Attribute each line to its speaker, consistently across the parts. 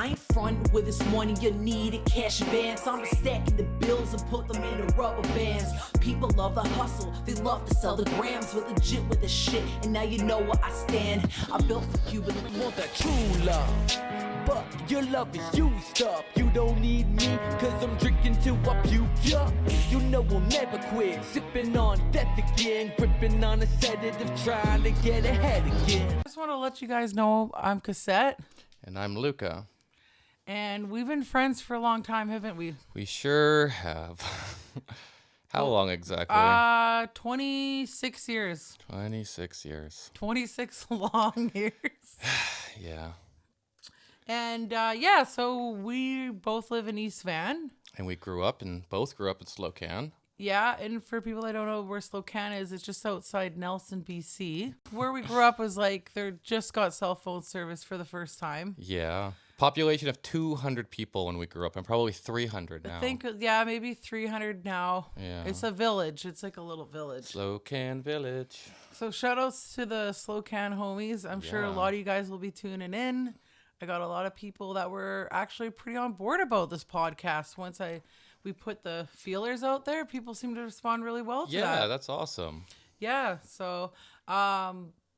Speaker 1: I ain't frontin' with this money, you need it, cash advance. I'm stacking the bills and put them into rubber bands. People love the hustle, they love to sell the grams. We're legit with the shit, and now you know where I stand. I built for Cuban links.
Speaker 2: Want that true love, but your love is used up. You don't need me, cause I'm drinking till I puke up. You know we'll never quit, sipping on death again, gripping on a sedative, trying to get ahead again.
Speaker 3: I just want to let you guys know I'm Cassette.
Speaker 4: And I'm Luca.
Speaker 3: And we've been friends for a long time, haven't we?
Speaker 4: We sure have. How long exactly?
Speaker 3: 26 years.
Speaker 4: 26 years.
Speaker 3: 26 long years.
Speaker 4: Yeah.
Speaker 3: And so we both live in East Van.
Speaker 4: And we both grew up in Slocan.
Speaker 3: Yeah, and for people that don't know where Slocan is, it's just outside Nelson, BC. Where we grew up was like, they just got cell phone service for the first time.
Speaker 4: Yeah. Population of 200 people when we grew up, and probably 300 now.
Speaker 3: I think, maybe 300 now.
Speaker 4: Yeah.
Speaker 3: It's a village. It's like a little village.
Speaker 4: Slocan Village.
Speaker 3: So shout outs to the Slocan homies. I'm sure a lot of you guys will be tuning in. I got a lot of people that were actually pretty on board about this podcast. Once we put the feelers out there, people seem to respond really well to that.
Speaker 4: Yeah, that's awesome.
Speaker 3: Yeah, so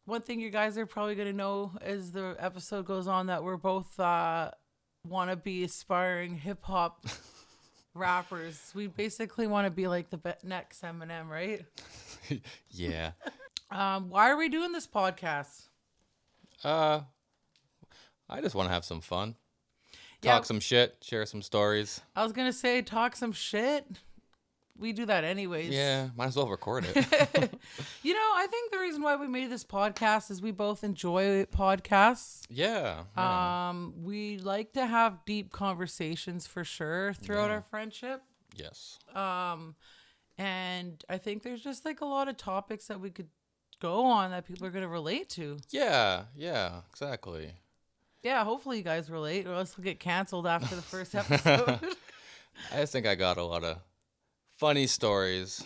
Speaker 3: one thing you guys are probably going to know as the episode goes on that we're both want to be aspiring hip-hop rappers. We basically want to be like the next Eminem, right?
Speaker 4: Yeah.
Speaker 3: Why are we doing this podcast?
Speaker 4: I just want to have some fun. Talk some shit, share some stories.
Speaker 3: I was going to say talk some shit. We do that anyways.
Speaker 4: Yeah, might as well record it.
Speaker 3: I think the reason why we made this podcast is we both enjoy podcasts.
Speaker 4: Yeah.
Speaker 3: We like to have deep conversations for sure throughout our friendship.
Speaker 4: Yes.
Speaker 3: And I think there's just like a lot of topics that we could go on that people are going to relate to.
Speaker 4: Yeah, exactly.
Speaker 3: Yeah, hopefully you guys relate, or else we'll get canceled after the first episode.
Speaker 4: I just think I got a lot of funny stories.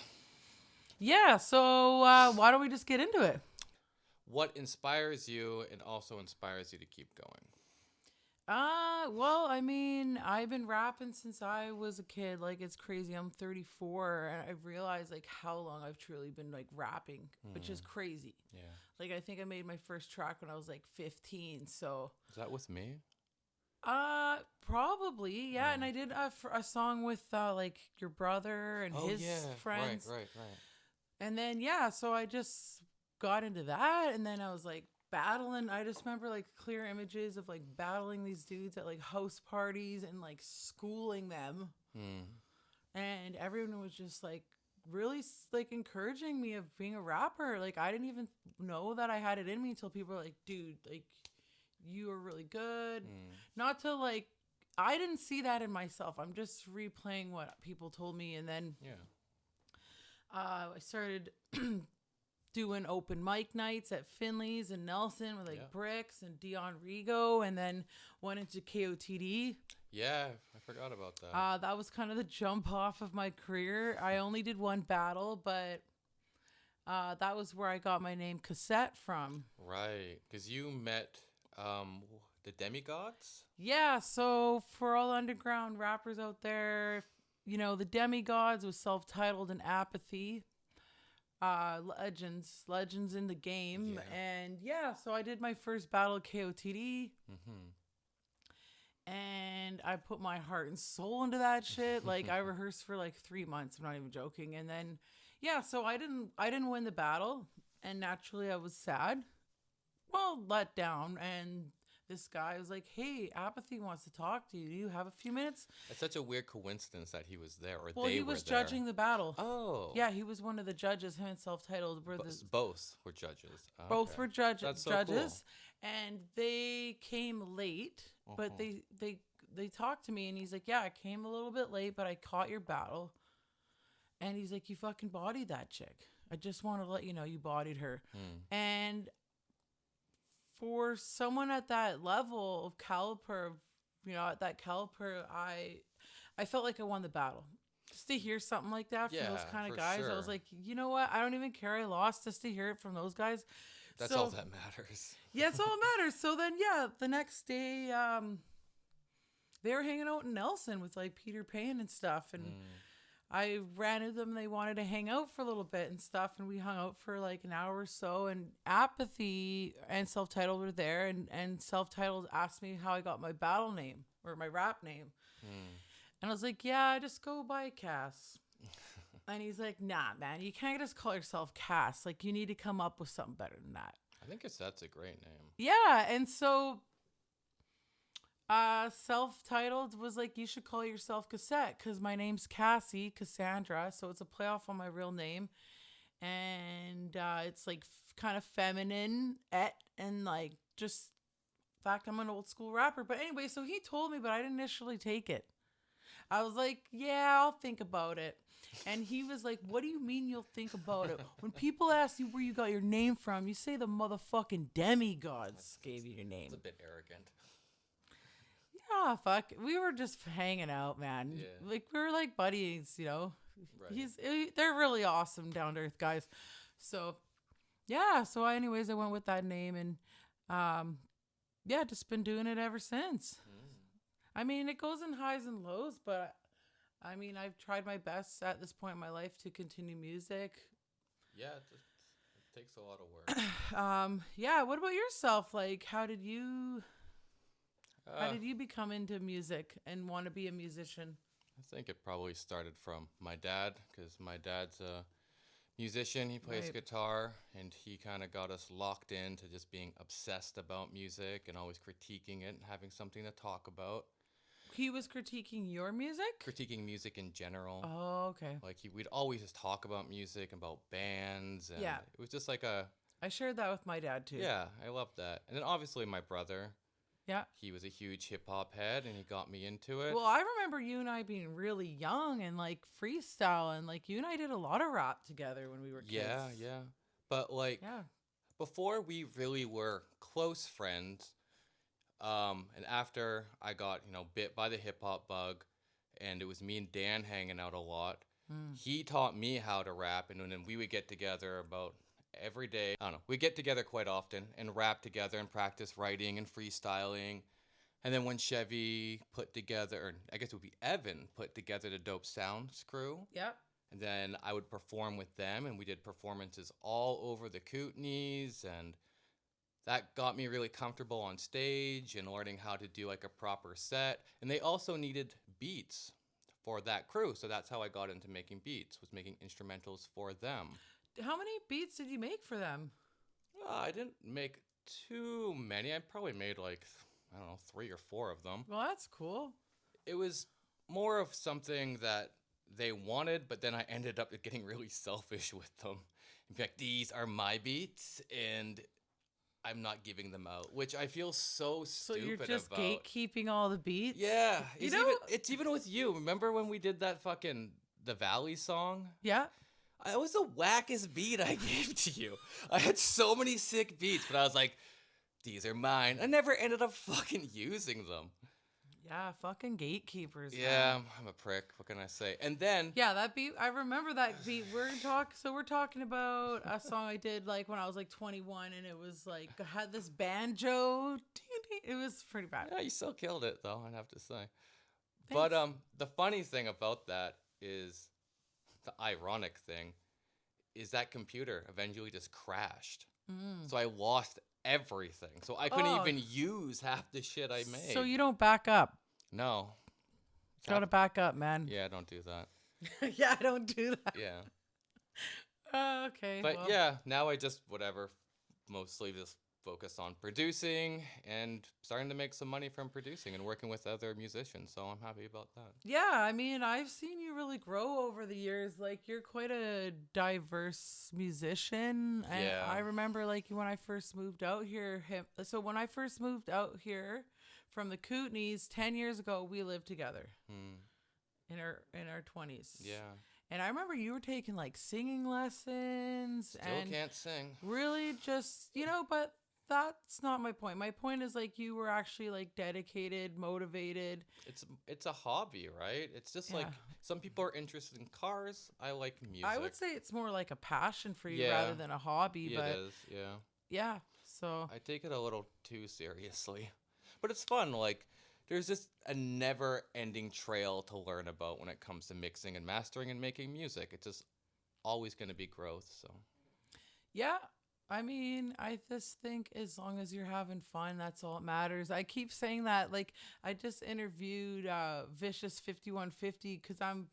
Speaker 3: Yeah, so why don't we just get into it?
Speaker 4: What inspires you and also inspires you to keep going?
Speaker 3: Well, I mean, I've been rapping since I was a kid. Like, it's crazy. I'm 34, and I've realized, like, how long I've truly been, like, rapping, which is crazy.
Speaker 4: Yeah.
Speaker 3: Like, I think I made my first track when I was, like, 15, so...
Speaker 4: Is that with me?
Speaker 3: Probably, yeah. And I did a song with, like, your brother and his friends.
Speaker 4: Right.
Speaker 3: And then, so I just got into that, and then I was, like, battling. I just remember like clear images of like battling these dudes at like house parties and like schooling them. And everyone was just like really like encouraging me of being a rapper. Like I didn't even know that I had it in me until people were like, dude, like you are really good. Not to like, I didn't see that in myself. I'm just replaying what people told me. And then I started doing open mic nights at Finley's and Nelson with like Bricks and Dion Rigo, and then went into KOTD.
Speaker 4: Yeah, I forgot about that.
Speaker 3: That was kind of the jump off of my career. I only did one battle, but that was where I got my name Cassette from.
Speaker 4: Right, because you met the demigods?
Speaker 3: Yeah, so for all underground rappers out there, the demigods was self-titled and Apathy. Legends in the game. And so I did my first battle KOTD. And I put my heart and soul into that shit. Like I rehearsed for like 3 months. I'm not even joking. And then so I didn't win the battle, and naturally I was sad, let down. And this guy was like, hey, Apathy wants to talk to you. Do you have a few minutes?
Speaker 4: It's such a weird coincidence that he was there, or
Speaker 3: well, he was judging the battle.
Speaker 4: Oh.
Speaker 3: Yeah, he was one of the judges. Him and Self-Titled were
Speaker 4: both were judges.
Speaker 3: Both were
Speaker 4: That's so
Speaker 3: judges.
Speaker 4: Cool.
Speaker 3: And they came late, but they talked to me, and he's like, yeah, I came a little bit late, but I caught your battle. And he's like, you fucking bodied that chick. I just want to let you know you bodied her. And for someone at that level of caliber, at that caliber, I felt like I won the battle. Just to hear something like that from those kind of guys, I was like, you know what? I don't even care I lost, just to hear it from those guys.
Speaker 4: That's all that matters.
Speaker 3: Yeah, it's all that matters. So then, the next day, they were hanging out in Nelson with like Peter Pan and stuff. And I ran into them. They wanted to hang out for a little bit and stuff. And we hung out for like an hour or so. And Apathy and Self-Titled were there. And Self-Titled asked me how I got my battle name or my rap name. And I was like, yeah, I just go by Cass. And he's like, nah, man, you can't just call yourself Cass. Like, you need to come up with something better than that.
Speaker 4: I think Cassette's a great name.
Speaker 3: Yeah. And so Self-Titled was like, you should call yourself Cassette because my name's Cassie, Cassandra. So it's a playoff on my real name. And it's like kind of feminine and like just, in fact, I'm an old school rapper. But anyway, so he told me, but I didn't initially take it. I was like, yeah, I'll think about it. And he was like, what do you mean you'll think about it? When people ask you where you got your name from, you say the motherfucking demigods gave you your name.
Speaker 4: It's a bit arrogant.
Speaker 3: Yeah, fuck. We were just hanging out, man.
Speaker 4: Yeah.
Speaker 3: Like, we were like buddies, you know?
Speaker 4: Right.
Speaker 3: They're really awesome, down-to-earth guys. So, yeah. So, anyways, I went with that name. And, yeah, just been doing it ever since. I mean, it goes in highs and lows, but I mean, I've tried my best at this point in my life to continue music.
Speaker 4: Yeah, it takes a lot of work.
Speaker 3: Yeah. What about yourself? Like, how did you become into music and want to be a musician?
Speaker 4: I think it probably started from my dad because my dad's a musician. He plays guitar, and he kind of got us locked into just being obsessed about music and always critiquing it and having something to talk about.
Speaker 3: He was critiquing your music?
Speaker 4: Critiquing music in general.
Speaker 3: Oh, okay.
Speaker 4: Like we'd always just talk about music, about bands, and
Speaker 3: Yeah.
Speaker 4: it was just like a...
Speaker 3: I shared that with my dad too.
Speaker 4: Yeah, I loved that. And then obviously my brother,
Speaker 3: Yeah.
Speaker 4: he was a huge hip-hop head, and he got me into it.
Speaker 3: Well, I remember you and I being really young and like freestyling. Like you and I did a lot of rap together when we were kids.
Speaker 4: Yeah. But like,
Speaker 3: Yeah.
Speaker 4: before we really were close friends, and after I got, bit by the hip-hop bug, and it was me and Dan hanging out a lot, he taught me how to rap, and then we would get together about every day. I don't know. We get together quite often and rap together and practice writing and freestyling. And then when Chevy put together, or I guess it would be Evan, put together the Dope Sounds crew.
Speaker 3: Yep.
Speaker 4: And then I would perform with them, and we did performances all over the Kootenays, and that got me really comfortable on stage and learning how to do like a proper set. And they also needed beats for that crew, so that's how I got into making beats, was making instrumentals for them.
Speaker 3: How many beats did you make for them?
Speaker 4: I didn't make too many. I probably made like, I don't know, 3 or 4 of them.
Speaker 3: Well, that's cool.
Speaker 4: It was more of something that they wanted, but then I ended up getting really selfish with them. In fact, these are my beats, and I'm not giving them out, which I feel so stupid about.
Speaker 3: So you're just gatekeeping all the beats?
Speaker 4: Yeah. It's even with you. Remember when we did that fucking The Valley song?
Speaker 3: Yeah.
Speaker 4: It was the wackest beat I gave to you. I had so many sick beats, but I was like, these are mine. I never ended up fucking using them.
Speaker 3: Yeah, fucking gatekeepers.
Speaker 4: Yeah,
Speaker 3: man.
Speaker 4: I'm a prick. What can I say? And then...
Speaker 3: Yeah, that beat, I remember that beat. We're talking about a song I did like when I was like 21, and it was like, I had this banjo. It was pretty bad.
Speaker 4: Yeah, you still killed it, though, I'd have to say.
Speaker 3: Thanks.
Speaker 4: But the funny thing about that is, the ironic thing, is that computer eventually just crashed. So I lost everything. So I couldn't even use half the shit I made.
Speaker 3: So you don't back up.
Speaker 4: No.
Speaker 3: Gotta back up, man.
Speaker 4: Yeah, don't do that.
Speaker 3: Yeah, I don't do that.
Speaker 4: Yeah.
Speaker 3: Okay.
Speaker 4: But
Speaker 3: well.
Speaker 4: yeah, now I just, mostly just focus on producing and starting to make some money from producing and working with other musicians. So I'm happy about that.
Speaker 3: Yeah, I mean, I've seen you really grow over the years. Like, you're quite a diverse musician. And
Speaker 4: Yeah.
Speaker 3: I remember, like, when I first moved out here, when I first moved out here from the Kootenays 10 years ago, we lived together in our 20s.
Speaker 4: Yeah.
Speaker 3: And I remember you were taking, like, singing lessons.
Speaker 4: Still can't sing.
Speaker 3: Really just, but that's not my point. My point is, like, you were actually, like, dedicated, motivated.
Speaker 4: It's a hobby, right? It's just like some people are interested in cars. I like music.
Speaker 3: I would say it's more like a passion for you
Speaker 4: Yeah.
Speaker 3: rather than a hobby.
Speaker 4: It
Speaker 3: but
Speaker 4: is, yeah.
Speaker 3: yeah, so
Speaker 4: I take it a little too seriously. But it's fun. Like, there's just a never-ending trail to learn about when it comes to mixing and mastering and making music. It's just always going to be growth. So
Speaker 3: Yeah. I mean, I just think as long as you're having fun, that's all that matters. I keep saying that. Like, I just interviewed Vicious 5150 because I'm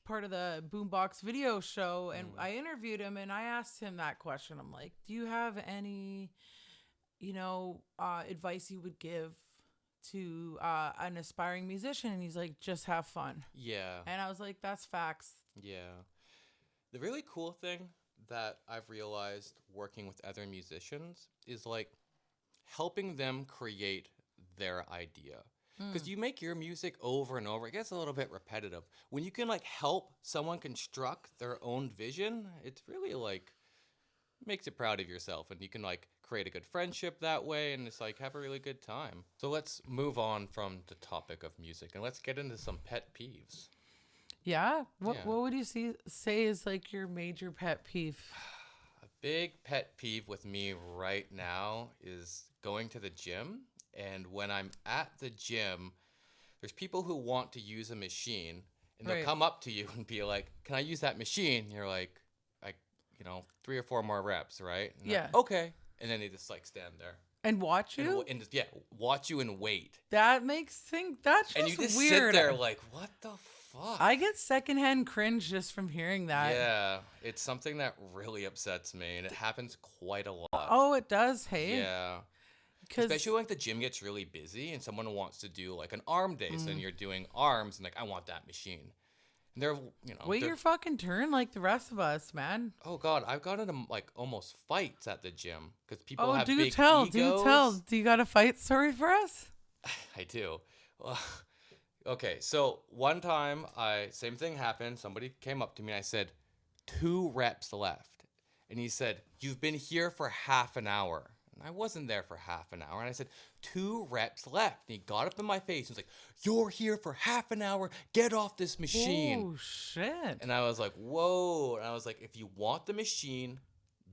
Speaker 3: part of the Boombox video show, and I interviewed him and I asked him that question. I'm like, do you have any, advice you would give to an aspiring musician? And he's like, just have fun.
Speaker 4: yeah,
Speaker 3: And I was like, that's facts.
Speaker 4: yeah. The really cool thing that I've realized working with other musicians is like helping them create their idea. Because you make your music over and over, it gets a little bit repetitive. When you can like help someone construct their own vision, it's really like makes you proud of yourself, and you can like create a good friendship that way, and it's like have a really good time. So let's move on from the topic of music and let's get into some pet peeves.
Speaker 3: Yeah. What
Speaker 4: Yeah.
Speaker 3: What would you say is like your major pet peeve?
Speaker 4: A big pet peeve with me right now is going to the gym. And when I'm at the gym, there's people who want to use a machine, and they'll
Speaker 3: Right.
Speaker 4: come up to you and be like, "Can I use that machine?" And you're like, 3 or 4 more reps, right? And they're
Speaker 3: Yeah.
Speaker 4: like, okay. And then they just like stand there
Speaker 3: And watch
Speaker 4: and,
Speaker 3: you?
Speaker 4: and just, watch you and wait.
Speaker 3: That makes things, that's just
Speaker 4: And you just
Speaker 3: weird.
Speaker 4: sit there like, what the fuck?
Speaker 3: I get secondhand cringe just from hearing that.
Speaker 4: Yeah, it's something that really upsets me, and it happens quite a lot.
Speaker 3: Oh, it does, hey?
Speaker 4: Yeah.
Speaker 3: 'Cause-
Speaker 4: Especially when like, the gym gets really busy and someone wants to do like an arm day. So then you're doing arms and like, I want that machine. And they're,
Speaker 3: wait
Speaker 4: they're-
Speaker 3: your fucking turn like the rest of us, man.
Speaker 4: oh God, I've gotten into like almost fights at the gym because people
Speaker 3: Oh,
Speaker 4: have
Speaker 3: do
Speaker 4: big
Speaker 3: tell.
Speaker 4: egos.
Speaker 3: Do you got a fight story for us?
Speaker 4: I do. Well, okay, so one time, same thing happened. Somebody came up to me and I said, 2 reps left. And he said, you've been here for half an hour. And I wasn't there for half an hour. And I said, 2 reps left. And he got up in my face and was like, you're here for half an hour. Get off this machine.
Speaker 3: Oh, shit.
Speaker 4: And I was like, whoa. And I was like, if you want the machine,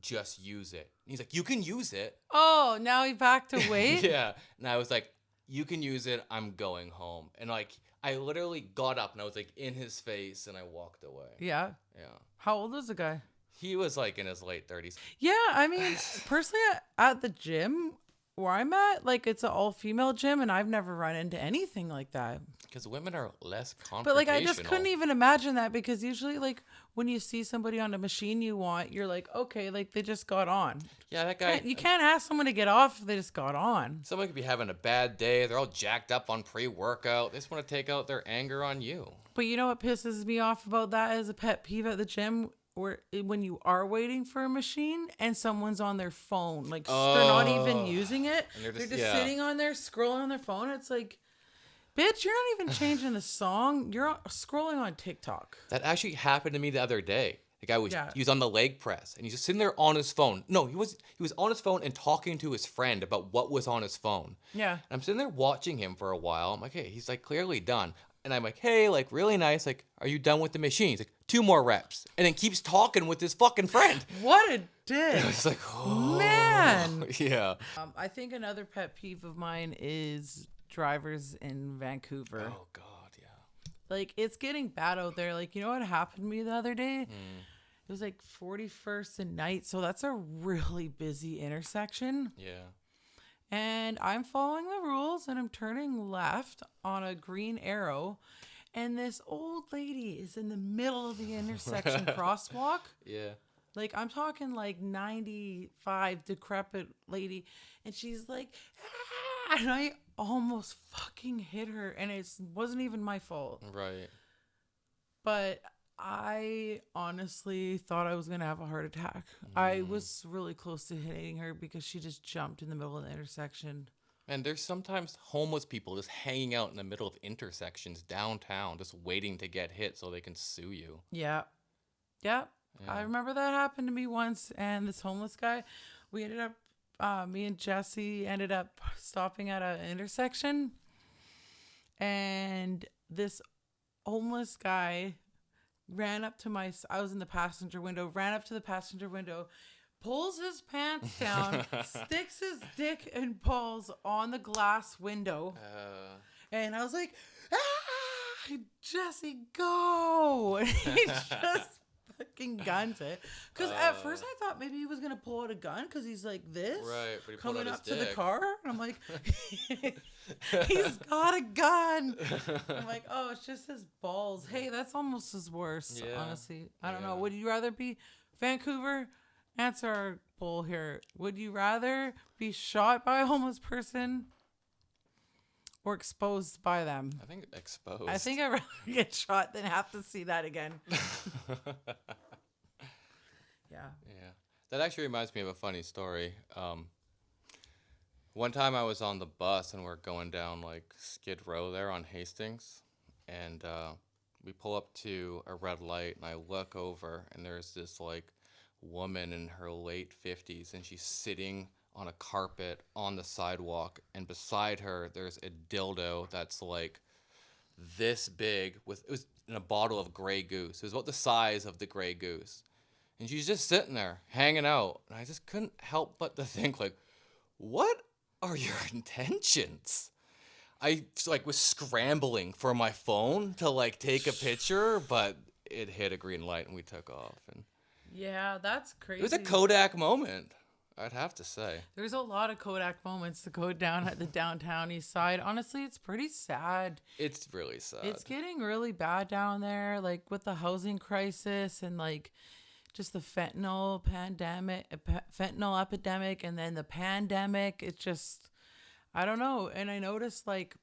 Speaker 4: just use it. And he's like, you can use it.
Speaker 3: Oh, now he back to weight?
Speaker 4: Yeah. And I was like, you can use it. I'm going home. And like, I literally got up and I was like in his face and I walked away.
Speaker 3: Yeah.
Speaker 4: Yeah.
Speaker 3: How old is the guy?
Speaker 4: He was like in his late 30s.
Speaker 3: Yeah, I mean, personally, at the gym where I'm at, like, it's an all-female gym, and I've never run into anything like that.
Speaker 4: Because women are less confrontational.
Speaker 3: But, like, I just couldn't even imagine that, because usually, like, when you see somebody on a machine you want, you're like, okay, like, they just got on.
Speaker 4: Yeah, that guy.
Speaker 3: You can't ask someone to get off if they just got on.
Speaker 4: Someone could be having a bad day. They're all jacked up on pre-workout. They just want to take out their anger on you.
Speaker 3: But you know what pisses me off about that as a pet peeve at the gym? Or when you are waiting for a machine and someone's on their phone, like they're not even using it,
Speaker 4: And they're
Speaker 3: they're
Speaker 4: just-
Speaker 3: just
Speaker 4: yeah.
Speaker 3: sitting on there scrolling on their phone. It's like, bitch, you're not even changing the song. You're scrolling on TikTok.
Speaker 4: That actually happened to me the other day. The guy was
Speaker 3: Yeah.
Speaker 4: he was on the leg press and he's just sitting there on his phone. No, he was on his phone and talking to his friend about what was on his phone.
Speaker 3: Yeah.
Speaker 4: And I'm sitting there watching him for a while. I'm like, hey, he's like clearly done. And I'm like, hey, like really nice. Like, are you done with the machine? He's like, 2 more reps. And then keeps talking with his fucking friend.
Speaker 3: What a dick.
Speaker 4: It's like, oh
Speaker 3: Man.
Speaker 4: yeah.
Speaker 3: I think another pet peeve of mine is drivers in Vancouver.
Speaker 4: Oh God, yeah.
Speaker 3: Like, it's getting bad out there. Like, you know what happened to me the other day? It was like 41st and Night. So that's a really busy intersection.
Speaker 4: Yeah.
Speaker 3: And I'm following the rules and I'm turning left on a green arrow. And this old lady is in the middle of the intersection crosswalk.
Speaker 4: Yeah.
Speaker 3: Like, I'm talking like 95 decrepit lady. And she's like, ah! And I almost fucking hit her. And it wasn't even my fault.
Speaker 4: Right.
Speaker 3: But I honestly thought I was going to have a heart attack. I was really close to hitting her because she just jumped in the middle of the intersection.
Speaker 4: And there's sometimes homeless people just hanging out in the middle of intersections downtown, just waiting to get hit so they can sue you.
Speaker 3: Yeah. Yeah. I remember that happened to me once. And this homeless guy, we ended up, me and Jesse ended up stopping at an intersection. And this homeless guy ran up to I was in the passenger window, ran up to the passenger window, pulls his pants down, sticks his dick and balls on the glass window. And I was like, Jesse, go. And he just fucking guns it. Because at first I thought maybe he was going to pull out a gun because he's like this.
Speaker 4: Right, but he pulled
Speaker 3: coming
Speaker 4: out
Speaker 3: up
Speaker 4: his
Speaker 3: to the
Speaker 4: dick.
Speaker 3: car. And I'm like, he's got a gun. I'm like, oh, it's just his balls. Hey, that's almost as worse,
Speaker 4: Yeah.
Speaker 3: honestly. I don't know.
Speaker 4: Yeah.
Speaker 3: Would you rather be Vancouver? Answer our poll here. Would you rather be shot by a homeless person or exposed by them?
Speaker 4: I think exposed.
Speaker 3: I think I'd rather get shot than have to see that again. Yeah.
Speaker 4: Yeah. That actually reminds me of a funny story. One time I was on the bus and we're going down like Skid Row there on Hastings, and we pull up to a red light and I look over and there's this like woman in her late 50s and she's sitting on a carpet on the sidewalk, and beside her there's a dildo that's like this big it was in a bottle of Grey Goose. It was about the size of the Grey Goose. And she's just sitting there hanging out. And I just couldn't help but to think like, what are your intentions? I like was scrambling for my phone to like take a picture, but it hit a green light and we took off. And
Speaker 3: Yeah, that's crazy.
Speaker 4: it was a Kodak moment, I'd have to say.
Speaker 3: There's a lot of Kodak moments to go down at the downtown east side. Honestly, it's pretty sad.
Speaker 4: It's really sad.
Speaker 3: It's getting really bad down there, like with the housing crisis and like just the fentanyl epidemic, and then the pandemic. It's just, I don't know. And I noticed like,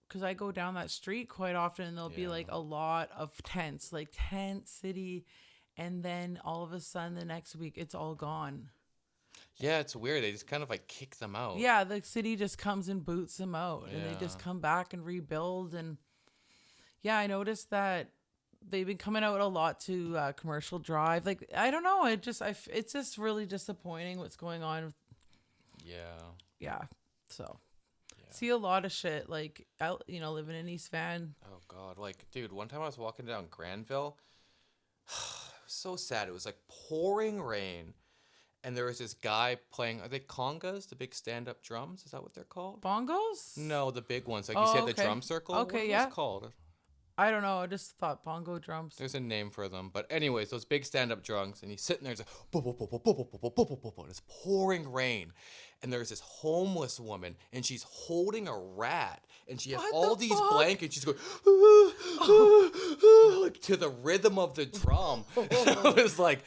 Speaker 3: because I go down that street quite often, and there'll be like a lot of tents, like tent city. And then all of a sudden the next week it's all gone.
Speaker 4: Yeah, it's weird. They just kind of like kick them out.
Speaker 3: Yeah, the city just comes and boots them out, and they just
Speaker 4: Yeah.
Speaker 3: come back and rebuild. And yeah, I noticed that they've been coming out a lot to Commercial Drive. Like, I don't know, it's just really disappointing what's going on.
Speaker 4: Yeah.
Speaker 3: Yeah, so see a lot of shit, like out, living in East Van.
Speaker 4: Oh God. Like, dude, one time I was walking down Granville. It was so sad. It was like pouring rain. And there was this guy playing, are they congas? The big stand-up drums? Is that what they're called?
Speaker 3: Bongos?
Speaker 4: No, the big ones. Like you see at the
Speaker 3: okay.
Speaker 4: drum circle.
Speaker 3: Okay,
Speaker 4: what
Speaker 3: yeah.
Speaker 4: What called?
Speaker 3: I don't know. I just thought bongo drums.
Speaker 4: There's a name for them. But anyways, those big stand-up drums. And he's sitting there. It's like, boop, boop, boop, boop, boop, boop, boop, boop, boop, boop. It's pouring rain. And there's this homeless woman. And she's holding a rat. And she has
Speaker 3: What
Speaker 4: all
Speaker 3: the
Speaker 4: these
Speaker 3: fuck?
Speaker 4: blankets. She's going, like to the rhythm of the drum. I was like,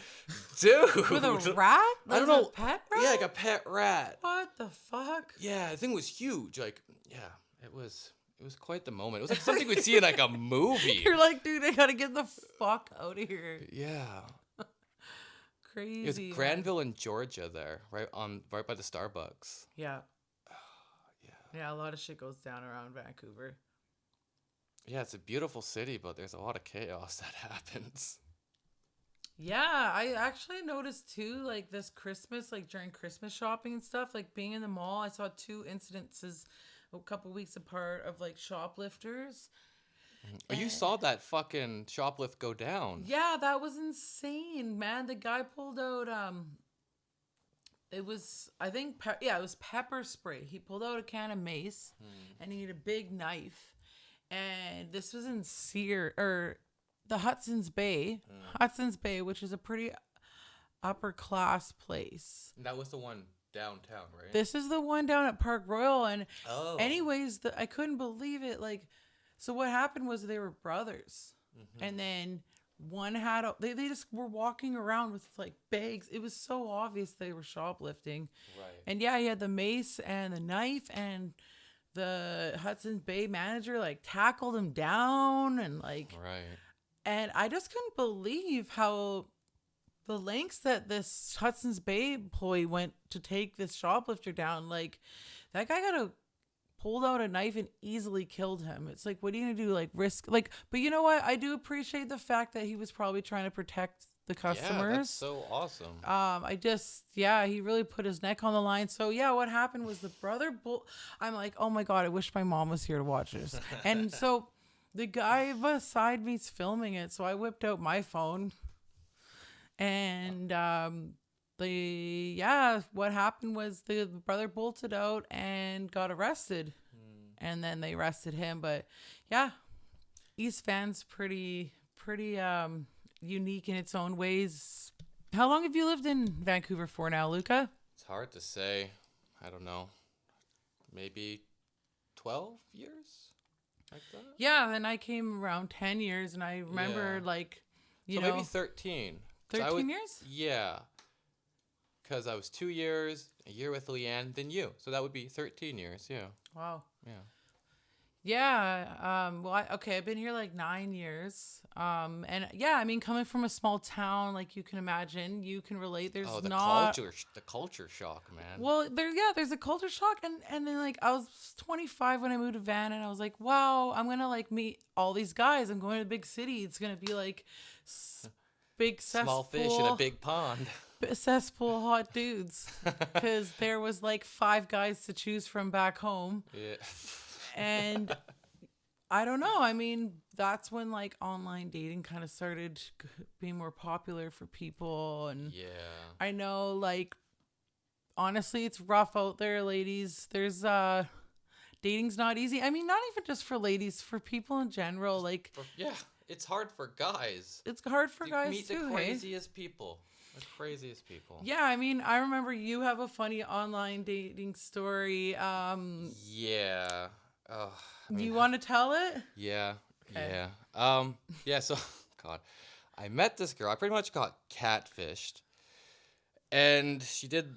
Speaker 4: dude.
Speaker 3: With a rat?
Speaker 4: I don't
Speaker 3: Like a
Speaker 4: know.
Speaker 3: pet rat?
Speaker 4: Yeah, like a pet rat.
Speaker 3: What the fuck?
Speaker 4: Yeah, the thing was huge. Like, yeah, it was quite the moment. It was like something we'd see in like a movie.
Speaker 3: You're like, dude, I gotta get the fuck out of here.
Speaker 4: Yeah.
Speaker 3: Crazy.
Speaker 4: It was
Speaker 3: man.
Speaker 4: Granville in Georgia there, right by the Starbucks.
Speaker 3: Yeah.
Speaker 4: Yeah.
Speaker 3: Yeah, a lot of shit goes down around Vancouver.
Speaker 4: Yeah, it's a beautiful city, but there's a lot of chaos that happens.
Speaker 3: Yeah, I actually noticed too, like this Christmas, like during Christmas shopping and stuff, like being in the mall, I saw 2 incidences a couple weeks apart of like shoplifters.
Speaker 4: Oh, you saw that fucking shoplift go down.
Speaker 3: Yeah, that was insane, man. The guy pulled out it was, I think, it was pepper spray. He pulled out a can of mace and he had a big knife. And this was in the Hudson's Bay. Hudson's Bay, which is a pretty upper class place.
Speaker 4: And that was the one downtown, right?
Speaker 3: This is the one down at Park Royal. And anyways, I couldn't believe it. Like, so what happened was they were brothers. And then one had, they just were walking around with like bags. It was so obvious they were shoplifting.
Speaker 4: Right.
Speaker 3: And yeah, he had the mace and the knife, and the Hudson's Bay manager like tackled him down and like,
Speaker 4: Right.
Speaker 3: and I just couldn't believe how the lengths that this Hudson's Bay employee went to take this shoplifter down. Like, that guy pulled out a knife and easily killed him. It's like, what are you gonna do? Like, risk, like, but you know what? I do appreciate the fact that he was probably trying to protect the customers.
Speaker 4: Yeah, that's so awesome.
Speaker 3: He really put his neck on the line. So yeah, what happened was the brother I'm like, oh my God, I wish my mom was here to watch this. And so the guy beside me's filming it. So I whipped out my phone and what happened was the brother bolted out and got arrested. And then they arrested him. But yeah, East Van's pretty unique in its own ways. How long have you lived in Vancouver for now, Luca?
Speaker 4: It's hard to say. I don't know. Maybe 12 years? Like that?
Speaker 3: Yeah, then I came around 10 years, and I remember,
Speaker 4: Yeah.
Speaker 3: like, you
Speaker 4: So
Speaker 3: know...
Speaker 4: maybe 13.
Speaker 3: 13 years?
Speaker 4: Yeah. Because I was 2 years, a year with Leanne, then you. So that would be 13 years, yeah.
Speaker 3: Wow.
Speaker 4: Yeah.
Speaker 3: Yeah. Well, I've been here like 9 years. And yeah, I mean, coming from a small town, like you can imagine, you can relate. There's
Speaker 4: Oh, the
Speaker 3: not
Speaker 4: culture shock, man.
Speaker 3: well, there's a culture shock, and then like I was 25 when I moved to Van, and I was like, wow, I'm gonna like meet all these guys. I'm going to a big city. It's gonna be like big
Speaker 4: Small
Speaker 3: cesspool,
Speaker 4: fish in a big pond.
Speaker 3: cesspool hot dudes, because there was like 5 guys to choose from back home.
Speaker 4: Yeah.
Speaker 3: And I don't know. I mean, that's when like online dating kind of started being more popular for people. And
Speaker 4: Yeah.
Speaker 3: I know, like, honestly, it's rough out there, ladies. There's dating's not easy. I mean, not even just for ladies, for people in general. Like,
Speaker 4: Yeah. It's hard for guys.
Speaker 3: it's hard for
Speaker 4: You
Speaker 3: guys
Speaker 4: meet
Speaker 3: too.
Speaker 4: the
Speaker 3: Hey?
Speaker 4: craziest people. The craziest people.
Speaker 3: Yeah, I mean, I remember you have a funny online dating story.
Speaker 4: Yeah. Oh, I
Speaker 3: Do
Speaker 4: mean,
Speaker 3: you want to tell it?
Speaker 4: Yeah.
Speaker 3: Okay.
Speaker 4: Yeah. Yeah, so God. I met this girl. I pretty much got catfished. And she didn't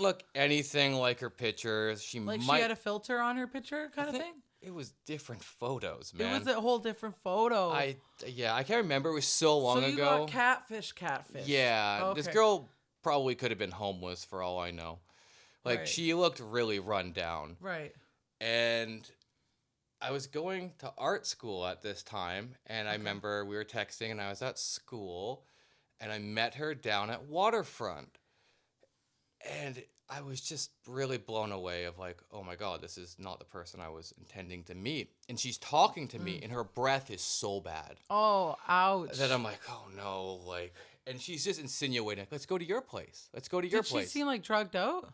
Speaker 4: look anything like her pictures. She
Speaker 3: Like
Speaker 4: might
Speaker 3: she had a filter on her picture, kind of
Speaker 4: think
Speaker 3: thing.
Speaker 4: It was different photos, man.
Speaker 3: It was a whole different photo.
Speaker 4: I can't remember. It was so long
Speaker 3: so you
Speaker 4: ago.
Speaker 3: got catfish.
Speaker 4: Yeah, this
Speaker 3: Okay.
Speaker 4: girl probably could have been homeless for all I know. Like
Speaker 3: Right.
Speaker 4: she looked really run down.
Speaker 3: Right.
Speaker 4: And I was going to art school at this time, and I remember we were texting, and I was at school, and I met her down at Waterfront. And I was just really blown away of like, oh my God, this is not the person I was intending to meet. And she's talking to me, and her breath is so bad
Speaker 3: Oh, ouch.
Speaker 4: that I'm like, oh no, like, and she's just insinuating, let's go to your place. Let's go to your
Speaker 3: Did she
Speaker 4: place.
Speaker 3: seem like drugged out?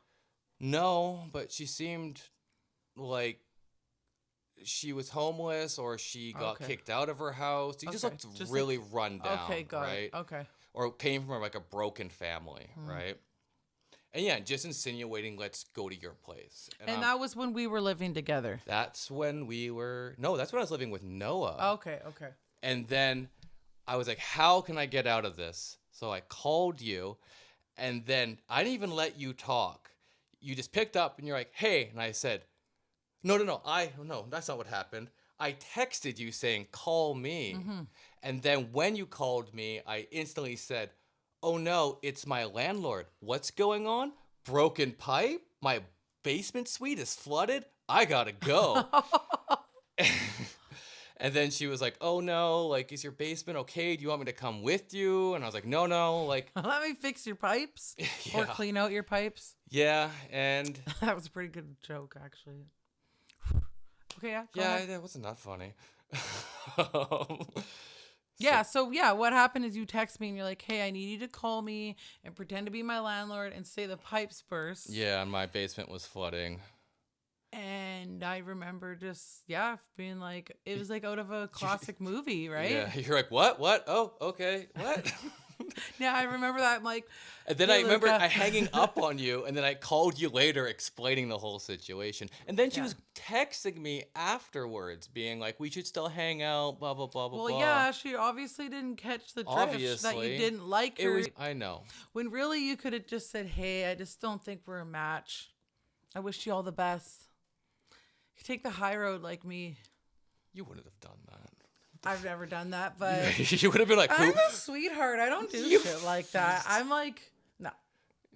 Speaker 4: No, but she seemed like she was homeless or she got
Speaker 3: Okay.
Speaker 4: kicked out of her house. She just
Speaker 3: Okay,
Speaker 4: looked
Speaker 3: just
Speaker 4: really run down,
Speaker 3: Okay, got
Speaker 4: right?
Speaker 3: it. Okay.
Speaker 4: Or came from like a broken family, right? And yeah, just insinuating, let's go to your place.
Speaker 3: And that was when we were living together.
Speaker 4: that's when we were, no, that's when I was living with Noah.
Speaker 3: Okay.
Speaker 4: And then I was like, how can I get out of this? So I called you, and then I didn't even let you talk. You just picked up and you're like, hey. And I said, no, that's not what happened. I texted you saying, call me. And then when you called me, I instantly said, oh no, it's my landlord. What's going on? Broken pipe? My basement suite is flooded? I gotta go. And then she was like, oh no, like, is your basement okay? Do you want me to come with you? And I was like, no, like,
Speaker 3: Let me fix your pipes or
Speaker 4: Yeah.
Speaker 3: clean out your pipes.
Speaker 4: yeah. And
Speaker 3: That was a pretty good joke, actually. Okay, yeah. Go
Speaker 4: yeah,
Speaker 3: ahead.
Speaker 4: that wasn't that funny.
Speaker 3: Yeah, so yeah, what happened is you text me and you're like, hey, I need you to call me and pretend to be my landlord and say the pipes burst.
Speaker 4: Yeah, and my basement was flooding.
Speaker 3: And I remember just, being like, it was like out of a classic movie, right?
Speaker 4: Yeah, you're like, what? Oh, okay, what?
Speaker 3: Yeah, I remember that. I'm like,
Speaker 4: And then
Speaker 3: "Hey,
Speaker 4: I remember
Speaker 3: Luca."
Speaker 4: I hanging up on you, and then I called you later explaining the whole situation. And then she
Speaker 3: Yeah.
Speaker 4: was texting me afterwards, being like, we should still hang out, blah, blah, blah, blah,
Speaker 3: Well,
Speaker 4: blah.
Speaker 3: yeah, she obviously didn't catch the drift that
Speaker 4: Obviously.
Speaker 3: you didn't like
Speaker 4: It
Speaker 3: her.
Speaker 4: was, I know.
Speaker 3: When really you could have just said, hey, I just don't think we're a match. I wish you all the best. You take the high road like me.
Speaker 4: You wouldn't have done that.
Speaker 3: I've never done that, but
Speaker 4: You would have been like, who?
Speaker 3: I'm a sweetheart. I don't do shit like that. I'm like, no.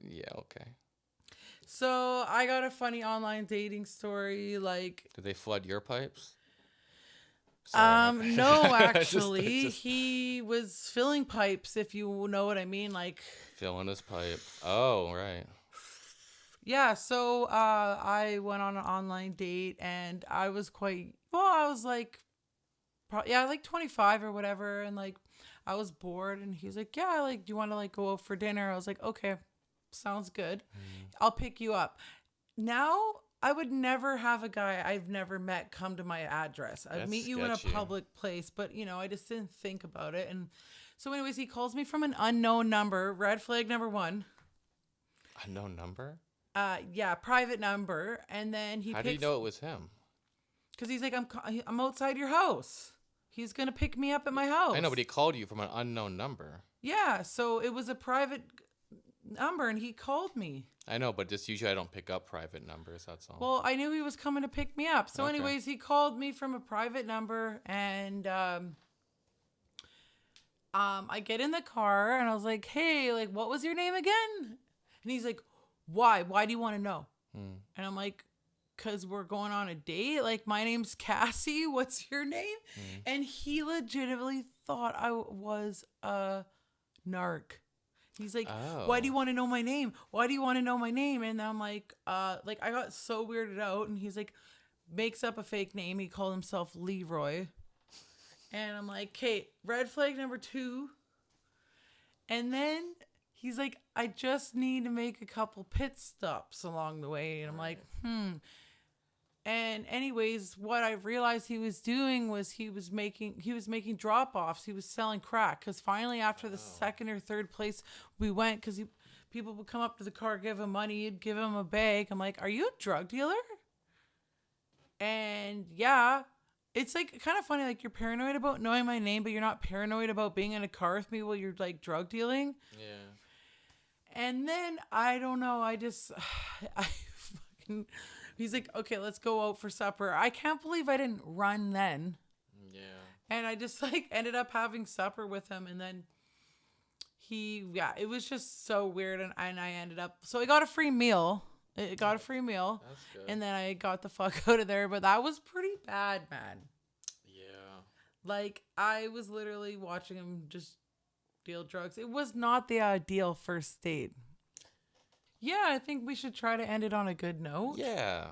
Speaker 4: Yeah, okay.
Speaker 3: So I got a funny online dating story. Like,
Speaker 4: Did they flood your pipes? Sorry.
Speaker 3: no,
Speaker 4: I
Speaker 3: actually,
Speaker 4: just
Speaker 3: he was filling pipes, if you know what I mean. Like,
Speaker 4: filling his pipe. Oh, right.
Speaker 3: yeah. So I went on an online date, and I was I was like, like 25 or whatever, and like I was bored, and he was like, yeah, like, do you want to like go out for dinner? I was like, okay. sounds good. I'll pick you up. Now, I would never have a guy I've never met come to my address. I'd
Speaker 4: That's
Speaker 3: meet you in a
Speaker 4: sketchy.
Speaker 3: public place, but, you know, I just didn't think about it. And so anyways, he calls me from an unknown number, red flag number 1.
Speaker 4: Unknown number?
Speaker 3: Yeah, private number. And then he
Speaker 4: How do you know it was him?
Speaker 3: because he's like, I'm outside your house. He's going to pick me up at my house.
Speaker 4: I know, but he called you from an unknown number.
Speaker 3: Yeah, so it was a private number and he called me.
Speaker 4: I know, but just usually I don't pick up private numbers. That's all.
Speaker 3: Well, I knew he was coming to pick me up. So
Speaker 4: Okay.
Speaker 3: anyways, he called me from a private number and I get in the car and I was like, hey, like, what was your name again? And he's like, why? Why do you want to know? And I'm like, because we're going on a date. Like, my name's Cassie. What's your name? And he legitimately thought I was a narc. He's like, why do you want to know my name? Why do you want to know my name? And I'm like I got so weirded out. And he's like, makes up a fake name. He called himself Leroy. And I'm like, okay, red flag number 2. And then he's like, I just need to make a couple pit stops along the way. And I'm like, And anyways, what I realized he was doing was he was making drop-offs. He was selling crack. Because finally, after the second or third place we went, because people would come up to the car, give him money, he'd give him a bag. I'm like, are you a drug dealer? And yeah, it's like kind of funny. Like, you're paranoid about knowing my name, but you're not paranoid about being in a car with me while you're like drug dealing.
Speaker 4: Yeah.
Speaker 3: And then I don't know. He's like, okay, let's go out for supper. I can't believe I didn't run then.
Speaker 4: Yeah.
Speaker 3: And I just like ended up having supper with him. And then it was just so weird. And I ended up, so I got a free meal. It got a free meal.
Speaker 4: That's good.
Speaker 3: And then I got the fuck out of there. But that was pretty bad, man.
Speaker 4: Yeah.
Speaker 3: Like, I was literally watching him just deal drugs. It was not the ideal first date. Yeah, I think we should try to end it on a good note.
Speaker 4: Yeah.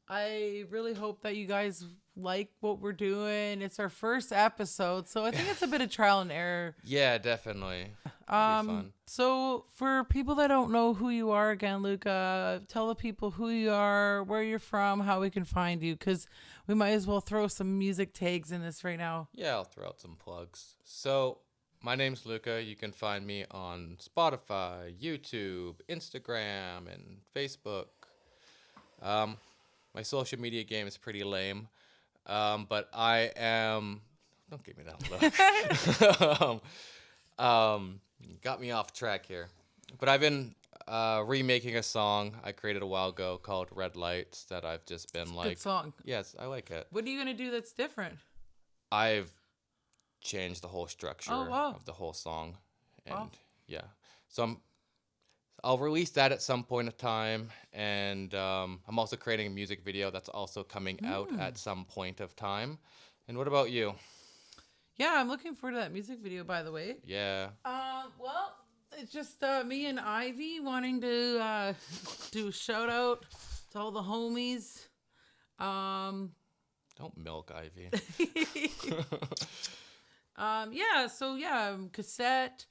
Speaker 3: I really hope that you guys like what we're doing. It's our first episode, so I think it's a bit of trial and error.
Speaker 4: Yeah, definitely. It'll be fun.
Speaker 3: So for people that don't know who you are, again, Luca, tell the people who you are, where you're from, how we can find you, because we might as well throw some music tags in this right now.
Speaker 4: Yeah, I'll throw out some plugs. So, my name's Luca. You can find me on Spotify, YouTube, Instagram, and Facebook. My social media game is pretty lame, but I am... Don't give me that look. Got me off track here. But I've been remaking a song I created a while ago called Red Lights that I've just been like...
Speaker 3: Good song.
Speaker 4: Yes, I like it.
Speaker 3: What are you going to do that's different?
Speaker 4: I've changed the whole structure of the whole song, and yeah, so I'll release that at some point in time, and I'm also creating a music video that's also coming out at some point of time. And what about you?
Speaker 3: Yeah, I'm looking forward to that music video, by the way.
Speaker 4: Yeah.
Speaker 3: Well, it's just me and Ivy wanting to do a shout out to all the homies.
Speaker 4: Don't milk Ivy.
Speaker 3: Cassette.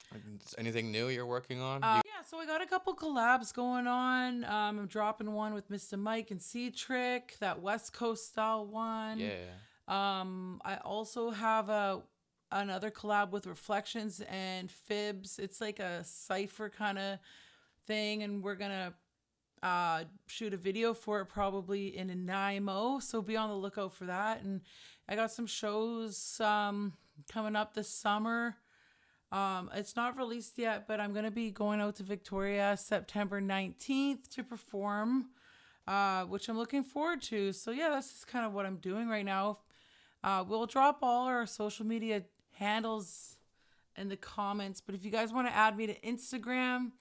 Speaker 4: Anything new you're working on?
Speaker 3: So I got a couple collabs going on. I'm dropping one with Mr. Mike and C-Trick, that West Coast style one.
Speaker 4: Yeah.
Speaker 3: I also have another collab with Reflections and Fibs. It's like a cypher kind of thing, and we're gonna shoot a video for it probably in Nanaimo, so be on the lookout for that. And I got some shows coming up this summer. It's not released yet, but I'm gonna be going out to Victoria September 19th to perform, which I'm looking forward to. So yeah, that's just kind of what I'm doing right now. We'll drop all our social media handles in the comments, but if you guys want to add me to Instagram,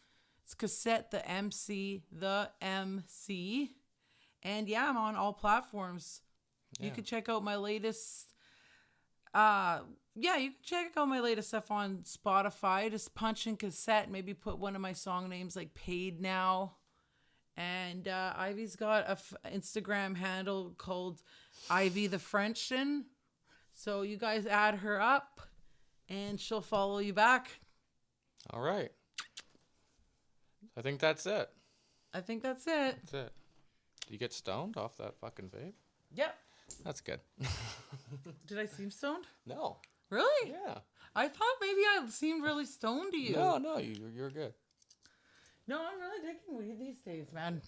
Speaker 3: it's Cassette the MC. And yeah, I'm on all platforms.
Speaker 4: Yeah.
Speaker 3: You can check out my latest you can check out my latest stuff on Spotify. Just punch in Cassette, maybe put one of my song names like Paid Now. And Ivy's got a Instagram handle called Ivy the Frenchin. So you guys add her up and she'll follow you back.
Speaker 4: All right. I think that's it.
Speaker 3: I think that's it.
Speaker 4: That's it. Do you get stoned off that fucking vape?
Speaker 3: Yep.
Speaker 4: That's good.
Speaker 3: Did I seem stoned?
Speaker 4: No.
Speaker 3: Really?
Speaker 4: Yeah.
Speaker 3: I thought maybe I seemed really stoned to you.
Speaker 4: No, you're good.
Speaker 3: No, I'm really taking weed these days, man.